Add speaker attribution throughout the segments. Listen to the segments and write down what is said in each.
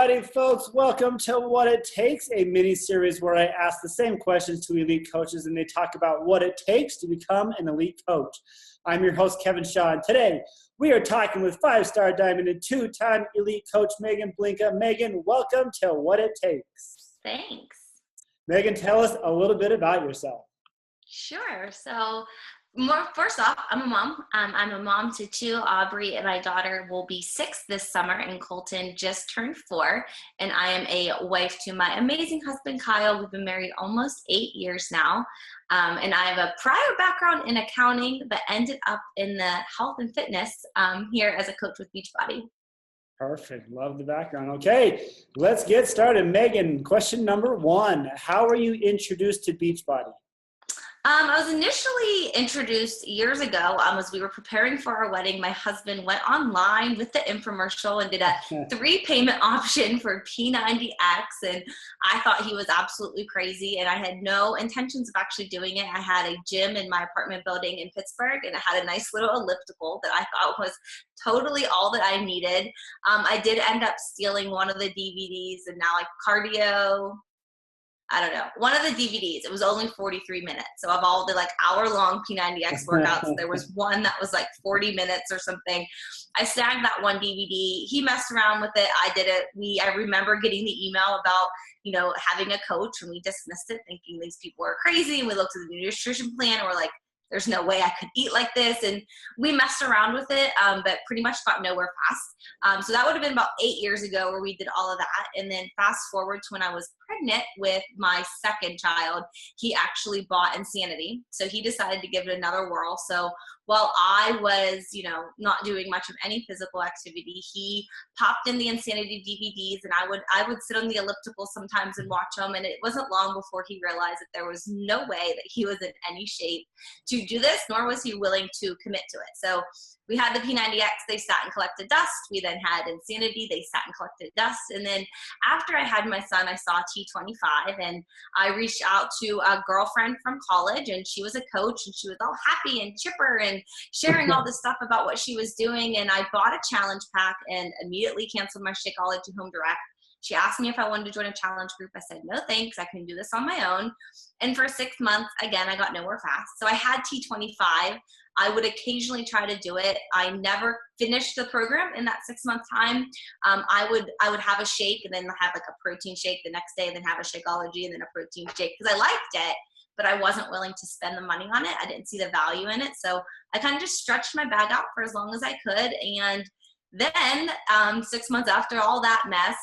Speaker 1: righty, folks. Welcome to What It Takes, a mini-series where I ask the same questions to elite coaches and they talk about what it takes to become an elite coach. I'm your host, Kevin Shaw, and today we are talking with five-star diamond and two-time elite coach Maegan Blinka. Maegan, welcome to What It Takes.
Speaker 2: Thanks.
Speaker 1: Maegan, tell us a little bit about yourself.
Speaker 2: Sure. First off, I'm a mom. I'm a mom to two. Aubrey and my daughter will be 6 this summer, and Colton just turned 4. And I am a wife to my amazing husband, Kyle. We've been married almost 8 years now. And I have a prior background in accounting, but ended up in the health and fitness here as a coach with Beachbody.
Speaker 1: Perfect. Love the background. Okay, let's get started. Maegan, question number 1. How were you introduced to Beachbody?
Speaker 2: I was initially introduced years ago as we were preparing for our wedding. My husband went online with the infomercial and did a 3-payment option for P90X, and I thought he was absolutely crazy, and I had no intentions of actually doing it. I had a gym in my apartment building in Pittsburgh, and it had a nice little elliptical that I thought was totally all that I needed. I did end up stealing one of the DVDs, and now cardio. I don't know, one of the DVDs, it was only 43 minutes. So of all the hour-long P90X workouts, there was one that was 40 minutes or something. I snagged that one DVD. He messed around with it. I did it. I remember getting the email about, having a coach, and we dismissed it thinking these people are crazy. And we looked at the nutrition plan and we're like, there's no way I could eat like this. And we messed around with it, but pretty much got nowhere fast. So that would have been about 8 years ago where we did all of that. And then fast forward to when I was pregnant with my second child, he actually bought Insanity. So he decided to give it another whirl. So while I was, not doing much of any physical activity, he popped in the Insanity DVDs, and I would sit on the elliptical sometimes and watch them. And it wasn't long before he realized that there was no way that he was in any shape to do this, nor was he willing to commit to it. So we had the P90X, they sat and collected dust. We then had Insanity, they sat and collected dust. And then after I had my son, I saw T25, and I reached out to a girlfriend from college, and she was a coach, and she was all happy and chipper and sharing all this stuff about what she was doing. And I bought a challenge pack and immediately canceled my Shakeology Home Direct. She asked me if I wanted to join a challenge group. I said, no, thanks. I can do this on my own. And for 6 months, again, I got nowhere fast. So I had T25. I would occasionally try to do it. I never finished the program in that 6-month time. I would have a shake and then have a protein shake the next day, and then have a Shakeology and then a protein shake because I liked it, but I wasn't willing to spend the money on it. I didn't see the value in it. So I kind of just stretched my bag out for as long as I could. And then 6 months after all that mess,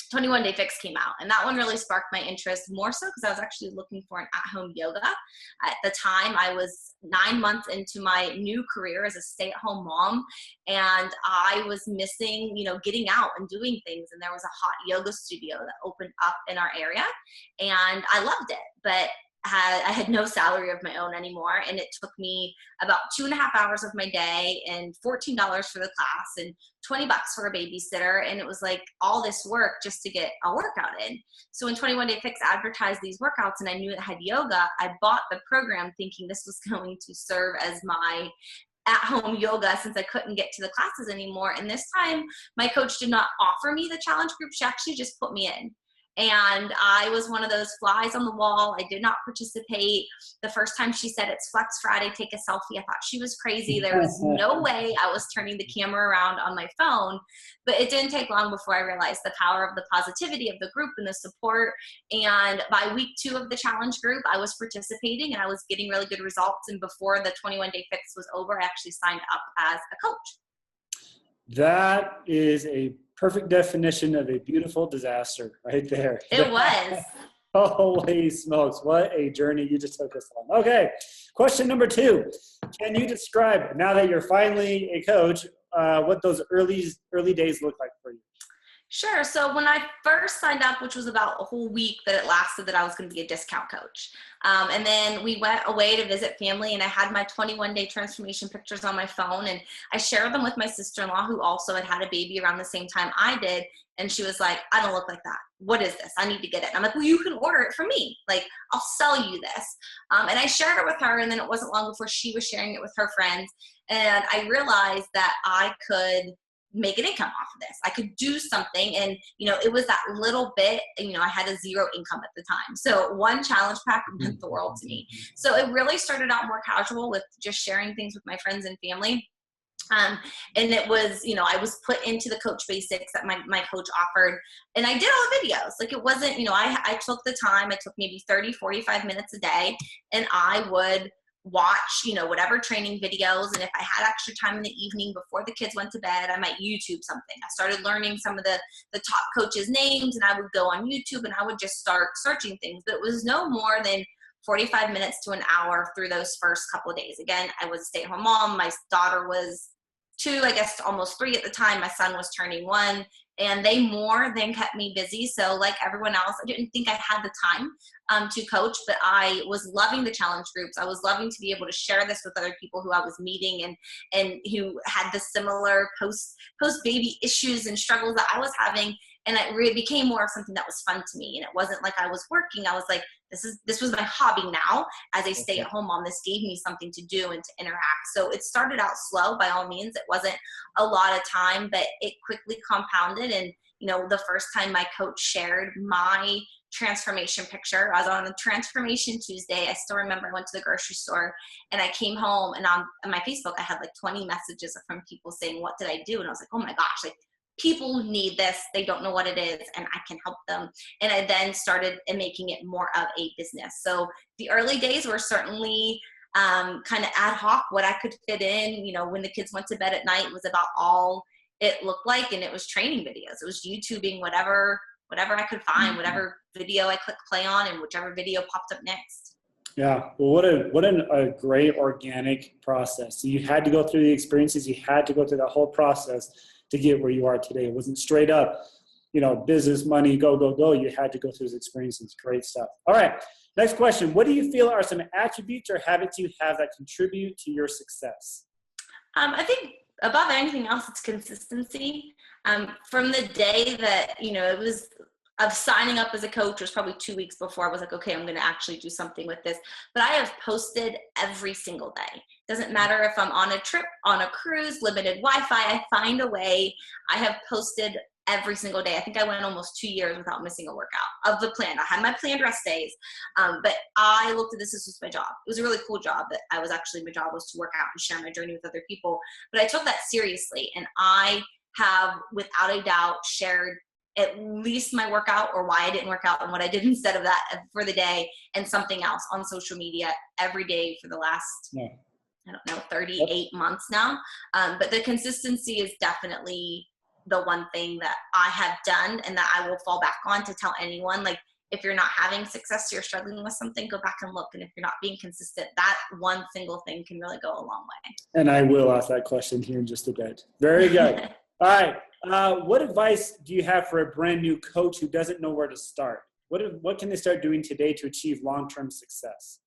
Speaker 2: 21 Day Fix came out, and that one really sparked my interest more so because I was actually looking for an at-home yoga. At the time, I was 9 months into my new career as a stay-at-home mom, and I was missing, getting out and doing things. And there was a hot yoga studio that opened up in our area, and I loved it, but I had no salary of my own anymore, and it took me about 2.5 hours of my day and $14 for the class and $20 for a babysitter, and it was all this work just to get a workout in. So when 21 Day Fix advertised these workouts and I knew it had yoga, I bought the program thinking this was going to serve as my at-home yoga since I couldn't get to the classes anymore. And this time my coach did not offer me the challenge group. She actually just put me in. And I was one of those flies on the wall. I did not participate. The first time she said it's Flex Friday, take a selfie, I thought she was crazy. There was no way I was turning the camera around on my phone. But it didn't take long before I realized the power of the positivity of the group and the support. And by week 2 of the challenge group, I was participating and I was getting really good results. And before the 21 Day Fix was over, I actually signed up as a coach.
Speaker 1: That is a perfect definition of a beautiful disaster right there.
Speaker 2: It was.
Speaker 1: Holy smokes, what a journey you just took us on. Okay, question number 2. Can you describe, now that you're finally a coach, what those early days look like for you?
Speaker 2: Sure. So when I first signed up, which was about a whole week that it lasted, that I was going to be a discount coach. And then we went away to visit family, and I had my 21-day transformation pictures on my phone, and I shared them with my sister-in-law, who also had a baby around the same time I did. And she was like, I don't look like that. What is this? I need to get it. And I'm like, well, you can order it from me. I'll sell you this. And I shared it with her, and then it wasn't long before she was sharing it with her friends. And I realized that I could make an income off of this. I could do something. And, it was that little bit, I had a zero income at the time. So one challenge pack meant the world to me. So it really started out more casual with just sharing things with my friends and family. And it was, I was put into the Coach Basics that my coach offered, and I did all the videos. Like, it wasn't, I took the time, I took maybe 30, 45 minutes a day, and I would watch, whatever training videos. And if I had extra time in the evening before the kids went to bed, I might YouTube something. I started learning some of the top coaches' names, and I would go on YouTube and I would just start searching things. But it was no more than 45 minutes to an hour through those first couple of days. Again, I was a stay-at-home mom. My daughter was 2, I guess almost 3 at the time. My son was turning 1, and they more than kept me busy. So like everyone else, I didn't think I had the time to coach, but I was loving the challenge groups. I was loving to be able to share this with other people who I was meeting and who had the similar post baby issues and struggles that I was having. And it became more of something that was fun to me. And it wasn't like I was working. I was like, this was my hobby now. As a stay-at-home mom, this gave me something to do and to interact. So it started out slow, by all means. It wasn't a lot of time, but it quickly compounded. And, the first time my coach shared my transformation picture, I was on a transformation Tuesday. I still remember I went to the grocery store and I came home, and on my Facebook, I had like 20 messages from people saying, what did I do? And I was like, oh my gosh, like, people need this. They don't know what it is, and I can help them. And I then started making it more of a business. So the early days were certainly kind of ad hoc, what I could fit in. When the kids went to bed at night was about all it looked like, and it was training videos. It was YouTubing whatever I could find, whatever video I clicked play on, and whichever video popped up next.
Speaker 1: Yeah, well, what a great organic process. So you had to go through the experiences. You had to go through that whole process to get where you are today. It wasn't straight up, business, money, go, go, go. You had to go through those experiences. Great stuff. All right, next question. What do you feel are some attributes or habits you have that contribute to your success?
Speaker 2: I think above anything else, it's consistency. From the day that, it was of signing up as a coach was probably 2 weeks before I was like, okay, I'm going to actually do something with this. But I have posted every single day. Doesn't matter if I'm on a trip, on a cruise, limited Wi-Fi, I find a way. I have posted every single day. I think I went almost 2 years without missing a workout of the plan. I had my planned rest days, but I looked at this was my job. It was a really cool job that my job was to work out and share my journey with other people. But I took that seriously, and I have without a doubt shared at least my workout or why I didn't work out and what I did instead of that for the day, and something else on social media every day for the last, 38 months now. But the consistency is definitely the one thing that I have done and that I will fall back on to tell anyone. Like, if you're not having success, you're struggling with something, go back and look. And if you're not being consistent, that one single thing can really go a long way. And
Speaker 1: I will ask that question here in just a bit. Very good. All right. What advice do you have for a brand new coach who doesn't know where to start? What can they start doing today to achieve long-term success?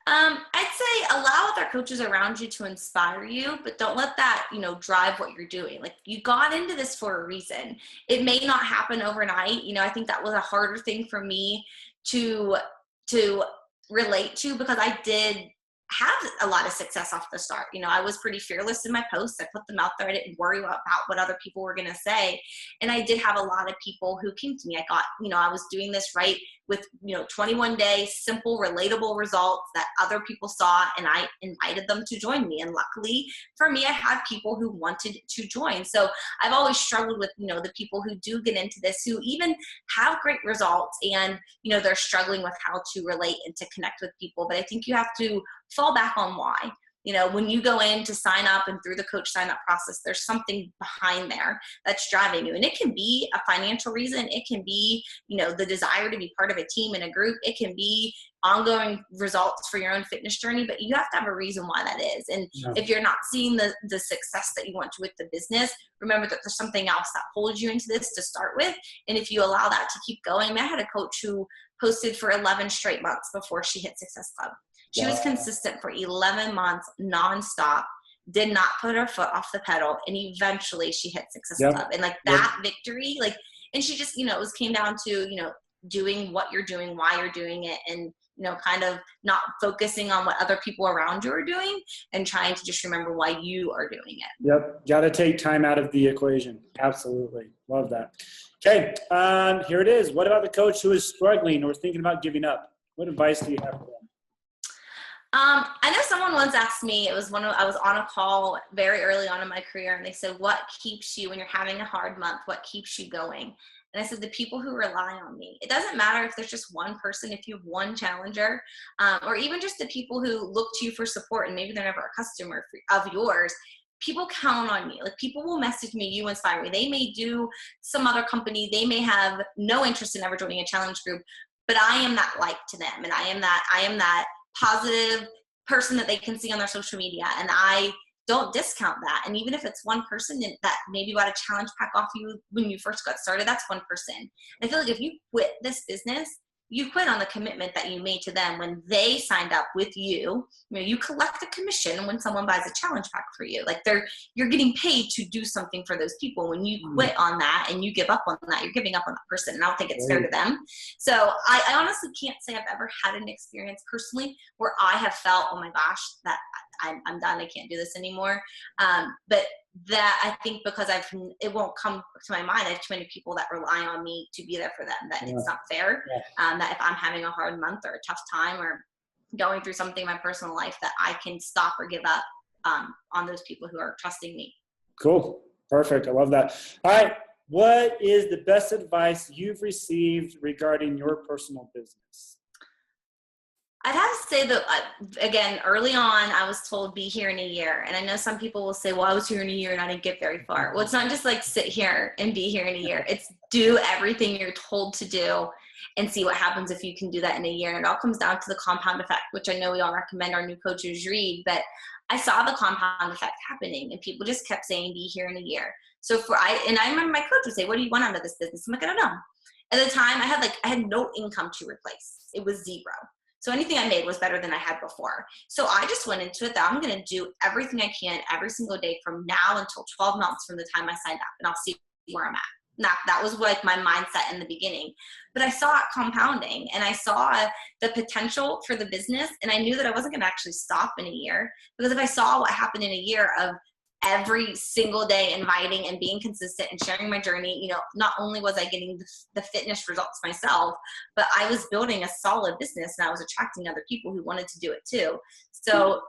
Speaker 2: I'd say allow other coaches around you to inspire you, but don't let that, drive what you're doing. Like, you got into this for a reason. It may not happen overnight. I think that was a harder thing for me to relate to, because I did have a lot of success off the start. I was pretty fearless in my posts. I put them out there. I didn't worry about what other people were going to say. And I did have a lot of people who came to me. I got, I was doing this right with, 21-day simple, relatable results that other people saw, and I invited them to join me. And luckily for me, I had people who wanted to join. So I've always struggled with, the people who do get into this, who even have great results, and, they're struggling with how to relate and to connect with people. But I think you have to fall back on why. When you go in to sign up and through the coach sign up process, there's something behind there that's driving you. And it can be a financial reason. It can be, the desire to be part of a team and a group. It can be ongoing results for your own fitness journey, but you have to have a reason why that is. And if you're not seeing the success that you want to with the business, remember that there's something else that holds you into this to start with. And if you allow that to keep going, I had a coach who posted for 11 straight months before she hit Success Club. She was consistent for 11 months, nonstop, did not put her foot off the pedal, and eventually she hit Success Club. And that victory, and she just, it came down to, doing what you're doing, why you're doing it, and, kind of not focusing on what other people around you are doing and trying to just remember why you are doing it.
Speaker 1: Yep. Got to take time out of the equation. Absolutely. Love that. Okay. Here it is. What about the coach who is struggling or thinking about giving up? What advice do you have for them?
Speaker 2: I know someone once asked me, I was on a call very early on in my career, and they said, what keeps you when you're having a hard month? What keeps you going? And I said, the people who rely on me. It doesn't matter if there's just one person, if you have one challenger, or even just the people who look to you for support and maybe they're never a customer of yours. People count on me. Like, people will message me, you inspire me. They may do some other company. They may have no interest in ever joining a challenge group, but I am that light to them. And I am that positive person that they can see on their social media. And I don't discount that. And even if it's one person that maybe bought a challenge pack off you when you first got started, that's one person. And I feel like if you quit this business, you quit on the commitment that you made to them when they signed up with you. You collect a commission when someone buys a challenge pack for you. Like, you're getting paid to do something for those people. When you quit on that and you give up on that, you're giving up on that person. And I don't think it's fair to them. So I honestly can't say I've ever had an experience personally where I have felt, oh my gosh, that I'm done. I can't do this anymore. But that, I think, because it won't come to my mind. I have too many people that rely on me to be there for them, that it's not fair. That if I'm having a hard month or a tough time or going through something in my personal life, that I can stop or give up on those people who are trusting me. Cool.
Speaker 1: Perfect. I love that. All right. What is the best advice you've received regarding your personal business?
Speaker 2: I'd have to say that, again, early on, I was told, be here in a year. And I know some people will say, well, I was here in a year and I didn't get very far. Well, it's not just like sit here and be here in a year. It's do everything you're told to do and see what happens if you can do that in a year. And it all comes down to the compound effect, which I know we all recommend our new coaches read. But I saw the compound effect happening, and people just kept saying, be here in a year. So I remember my coach would say, what do you want out of this business? I'm like, I don't know. At the time, I had no income to replace. It was zero. So anything I made was better than I had before. So I just went into it that I'm going to do everything I can every single day from now until 12 months from the time I signed up, and I'll see where I'm at. That was like my mindset in the beginning. But I saw it compounding, and I saw the potential for the business, and I knew that I wasn't going to actually stop in a year, because if I saw what happened in a year of every single day inviting and being consistent and sharing my journey, not only was I getting the fitness results myself, but I was building a solid business, and I was attracting other people who wanted to do it too. So,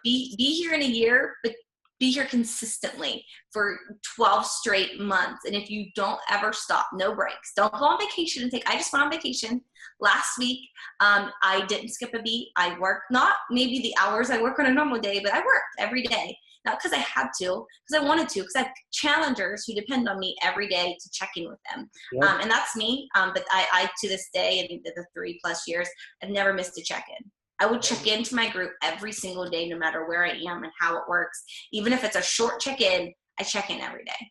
Speaker 2: be here in a year, but be here consistently for 12 straight months. And if you don't ever stop, no breaks, don't go on vacation I just went on vacation last week. I didn't skip a beat. I worked, not maybe the hours I work on a normal day, but I worked every day. Not because I had to, because I wanted to, because I have challengers who depend on me every day to check in with them.
Speaker 1: Yep.
Speaker 2: And that's me. But I, to this day, in the 3+ years, I've never missed a check-in. I would check into my group every single day, no matter where I am and how it works. Even if it's a short check-in, I check in every day.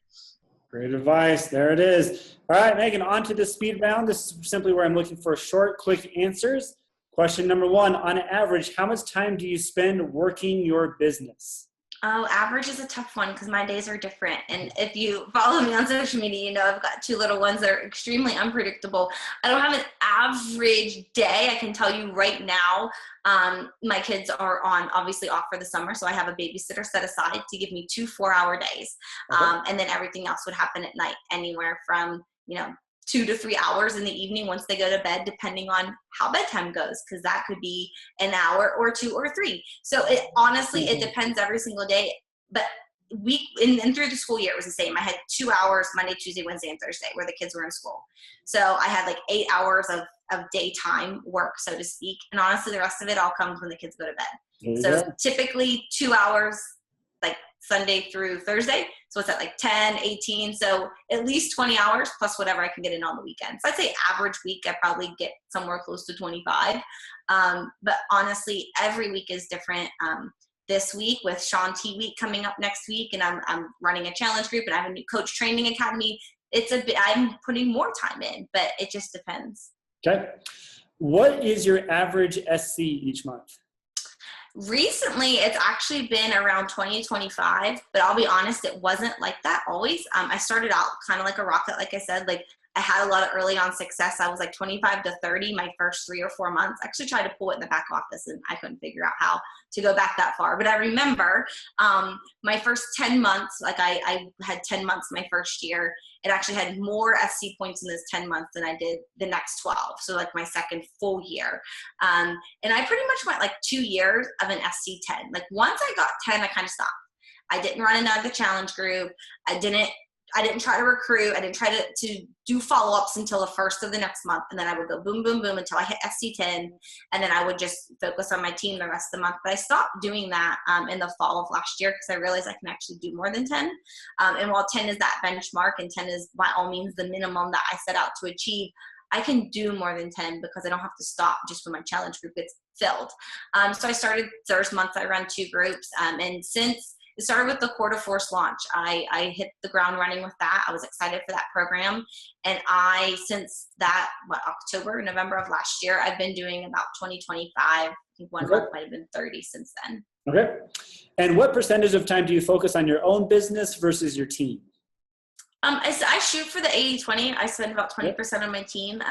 Speaker 1: Great advice. There it is. All right, Maegan, on to the speed round. This is simply where I'm looking for short, quick answers. Question number 1, on average, how much time do you spend working your business?
Speaker 2: Oh, average is a tough one because my days are different. And if you follow me on social media, I've got 2 little ones that are extremely unpredictable. I don't have an average day. I can tell you right now, my kids are obviously off for the summer. So I have a babysitter set aside to give me 2 4-hour days.
Speaker 1: Okay.
Speaker 2: And then everything else would happen at night, anywhere from, 2 to 3 hours in the evening once they go to bed, depending on how bedtime goes, because that could be an hour or 2 or 3. So it honestly, it depends every single day. But and through the school year, it was the same. I had 2 hours Monday, Tuesday, Wednesday, and Thursday where the kids were in school. So I had like 8 hours of daytime work, so to speak. And honestly, the rest of it all comes when the kids go to bed. So typically 2 hours, like Sunday through Thursday. So it's at like 10, 18. So at least 20 hours plus whatever I can get in on the weekends. So I'd say average week, I probably get somewhere close to 25. But honestly, every week is different. This week with Sean T week coming up next week, and I'm running a challenge group, and I have a new coach training academy. I'm putting more time in, but it just depends.
Speaker 1: Okay. What is your average SC each month?
Speaker 2: Recently, it's actually been around 20, 25, but I'll be honest, it wasn't like that always. I started out kind of like a rocket, like I said, like I had a lot of early on success. I was like 25 to 30 my first 3 or 4 months. I actually tried to pull it in the back office and I couldn't figure out how to go back that far. But I remember my first 10 months, like I had 10 months my first year. It actually had more SC points in those 10 months than I did the next 12. So like my second full year. And I pretty much went like 2 years of an SC 10. Like once I got 10, I kind of stopped. I didn't run another challenge group. I didn't try to recruit. I didn't try to do follow-ups until the first of the next month. And then I would go boom, boom, boom until I hit SC10. And then I would just focus on my team the rest of the month. But I stopped doing that in the fall of last year because I realized I can actually do more than 10. And while 10 is that benchmark and 10 is by all means the minimum that I set out to achieve, I can do more than 10 because I don't have to stop just when my challenge group gets filled. So I started first month, I run 2 groups. And since it started with the Quarter Force launch, I hit the ground running with that. I was excited for that program. And since that, November of last year, I've been doing about 20, 25. I think one month might have been 30 since then.
Speaker 1: Okay. And what percentage of time do you focus on your own business versus your team?
Speaker 2: I shoot for the 80-20. I spend about 20% on my team.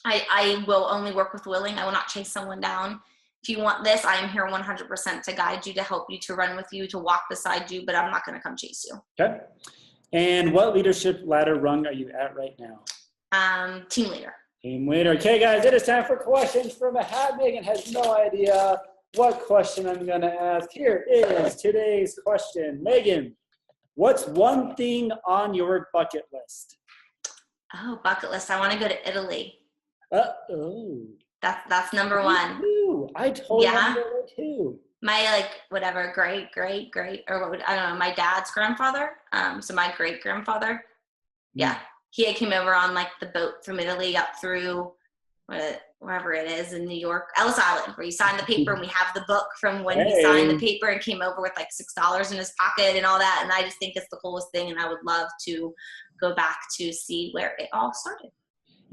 Speaker 2: I will only work with willing. I will not chase someone down. If you want this, I am here 100% to guide you, to help you, to run with you, to walk beside you, but I'm not going to come chase you.
Speaker 1: Okay. And what leadership ladder rung are you at right now?
Speaker 2: Team leader.
Speaker 1: Team leader. Okay, guys, it is time for questions from a hat. Maegan has no idea what question I'm going to ask. Here is today's question. Maegan, what's one thing on your bucket list?
Speaker 2: Oh, bucket list. I want to go to Italy.
Speaker 1: Oh.
Speaker 2: That's number one.
Speaker 1: I totally want to go there too.
Speaker 2: My great, or I don't know, my dad's grandfather. So my great grandfather. Yeah. He came over on like the boat from Italy up through wherever it is in New York, Ellis Island, where you sign the paper, and we have the book from when he signed the paper and came over with like $6 in his pocket and all that. And I just think it's the coolest thing. And I would love to go back to see where it all started.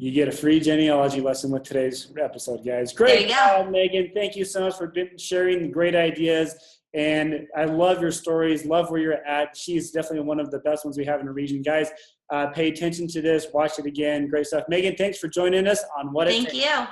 Speaker 1: You get a free genealogy lesson with today's episode, guys. Great job, Maegan. Thank you so much for sharing the great ideas. And I love your stories, love where you're at. She's definitely one of the best ones we have in the region. Guys, pay attention to this. Watch it again. Great stuff. Maegan, thanks for joining us on What It Takes.
Speaker 2: Thank you.